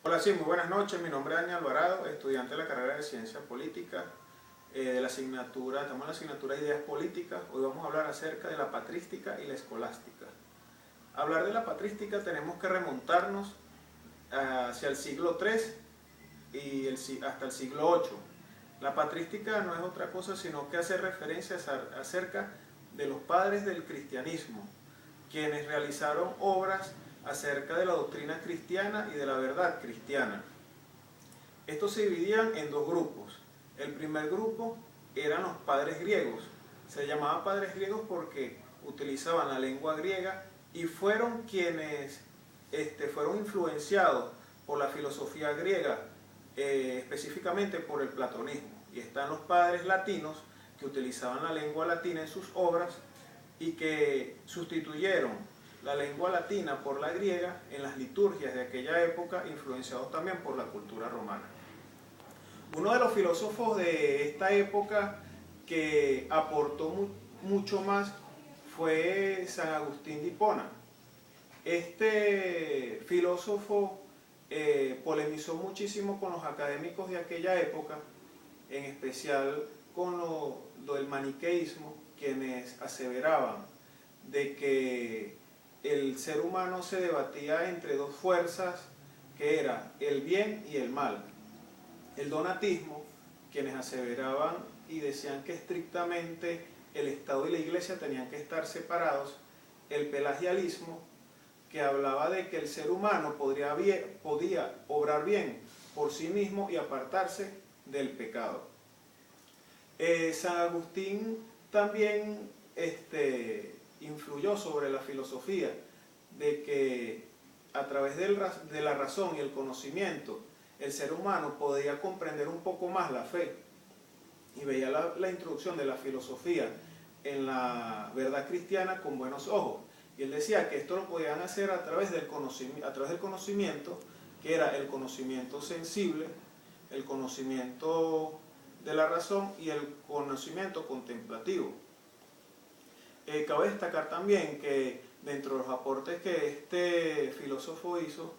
Hola, sí, muy buenas noches. Mi nombre es Daniel Alvarado, estudiante de la carrera de Ciencia Política, de la asignatura, estamos en la asignatura de Ideas Políticas. Hoy vamos a hablar acerca de la patrística y la escolástica. Hablar de la patrística tenemos que remontarnos hacia el siglo III y hasta el siglo VIII. La patrística no es otra cosa sino que hace referencia acerca de los padres del cristianismo, quienes realizaron obras acerca de la doctrina cristiana y de la verdad cristiana. Estos se dividían en dos grupos. El primer grupo eran los padres griegos. Se llamaban padres griegos porque utilizaban la lengua griega y fueron quienes fueron influenciados por la filosofía griega, específicamente por el platonismo. Y están los padres latinos que utilizaban la lengua latina en sus obras y que sustituyeron la lengua latina por la griega en las liturgias de aquella época, influenciados también por la cultura romana. Uno de los filósofos de esta época que aportó mucho más fue San Agustín de Hipona. Este filósofo polemizó muchísimo con los académicos de aquella época, en especial con lo del maniqueísmo, quienes aseveraban de que el ser humano se debatía entre dos fuerzas, que era el bien y el mal. El donatismo, quienes aseveraban y decían que estrictamente el Estado y la Iglesia tenían que estar separados. El pelagianismo, que hablaba de que el ser humano podía obrar bien por sí mismo y apartarse del pecado. San Agustín también influyó sobre la filosofía de que a través de la razón y el conocimiento el ser humano podía comprender un poco más la fe, y veía la introducción de la filosofía en la verdad cristiana con buenos ojos. Y él decía que esto lo podían hacer a través del conocimiento, que era el conocimiento sensible, el conocimiento de la razón y el conocimiento contemplativo. Cabe destacar también que dentro de los aportes que este filósofo hizo,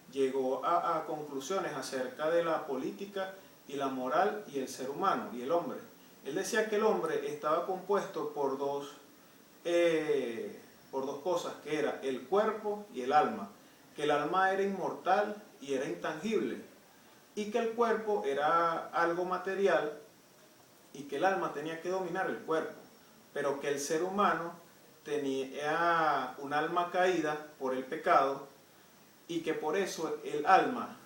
llegó a conclusiones acerca de la política y la moral y el ser humano y el hombre. Él decía que el hombre estaba compuesto por dos cosas, que era el cuerpo y el alma, que el alma era inmortal y era intangible, y que el cuerpo era algo material y que el alma tenía que dominar el cuerpo, pero que el ser humano tenía un alma caída por el pecado y que por eso el alma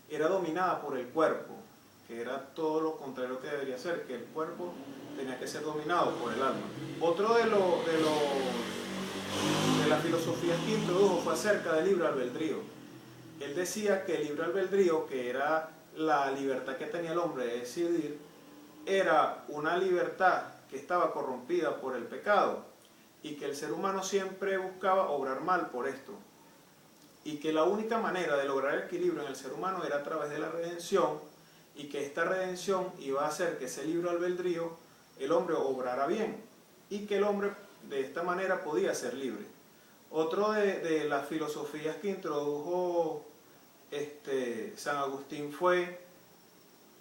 era dominada por el cuerpo, que era todo lo contrario que debería ser, que el cuerpo tenía que ser dominado por el alma. Otro de las filosofías que introdujo fue acerca del libre albedrío. Él decía que el libre albedrío, que era la libertad que tenía el hombre de decidir, era una libertad que estaba corrompida por el pecado y que el ser humano siempre buscaba obrar mal por esto, y que la única manera de lograr el equilibrio en el ser humano era a través de la redención, y que esta redención iba a hacer que ese libre albedrío el hombre obrara bien y que el hombre de esta manera podía ser libre. Otro de las filosofías que introdujo San Agustín fue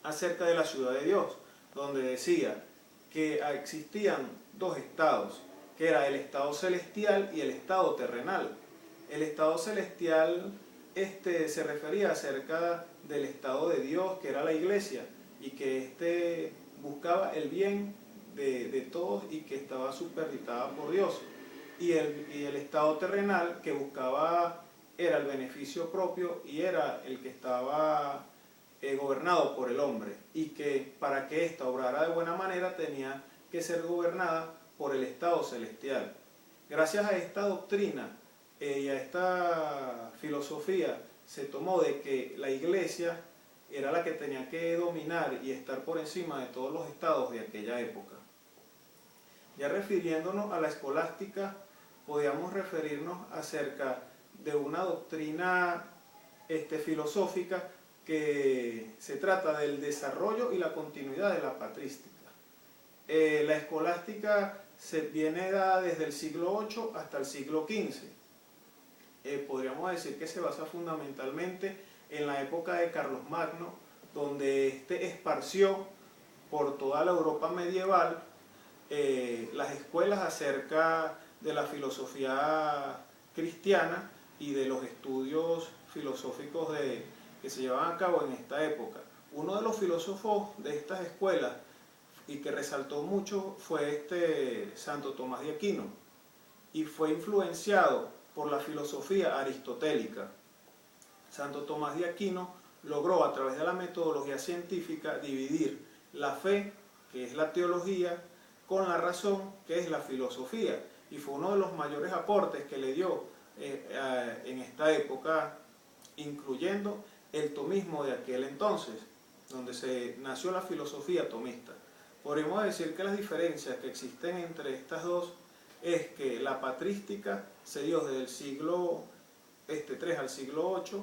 acerca de la ciudad de Dios, donde decía que existían dos estados, que era el estado celestial y el estado terrenal. El estado celestial se refería acerca del estado de Dios, que era la iglesia, y que buscaba el bien de todos y que estaba supeditada por Dios. Y el estado terrenal que buscaba era el beneficio propio y era el que estaba gobernado por el hombre, y que para que ésta obrara de buena manera tenía que ser gobernada por el estado celestial. Gracias a esta doctrina y a esta filosofía se tomó de que la iglesia era la que tenía que dominar y estar por encima de todos los estados de aquella época. Ya refiriéndonos a la escolástica, podíamos referirnos acerca de una doctrina filosófica que se trata del desarrollo y la continuidad de la patrística. La escolástica se viene dada desde el siglo VIII hasta el siglo XV. podríamos decir que se basa fundamentalmente en la época de Carlos Magno, donde este esparció por toda la Europa medieval las escuelas acerca de la filosofía cristiana y de los estudios filosóficos que se llevaban a cabo en esta época. Uno de los filósofos de estas escuelas y que resaltó mucho fue Santo Tomás de Aquino, y fue influenciado por la filosofía aristotélica. Santo Tomás de Aquino logró a través de la metodología científica dividir la fe, que es la teología, con la razón, que es la filosofía, y fue uno de los mayores aportes que le dio en esta época, incluyendo el tomismo de aquel entonces, donde se nació la filosofía tomista. Podríamos decir que las diferencias que existen entre estas dos es que la patrística se dio desde el siglo III al siglo VIII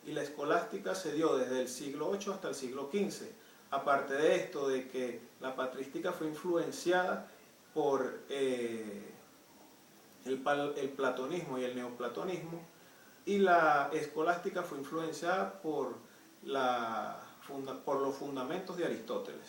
y la escolástica se dio desde el siglo VIII hasta el siglo XV. Aparte de esto, de que la patrística fue influenciada por el platonismo y el neoplatonismo, y la escolástica fue influenciada por los fundamentos de Aristóteles.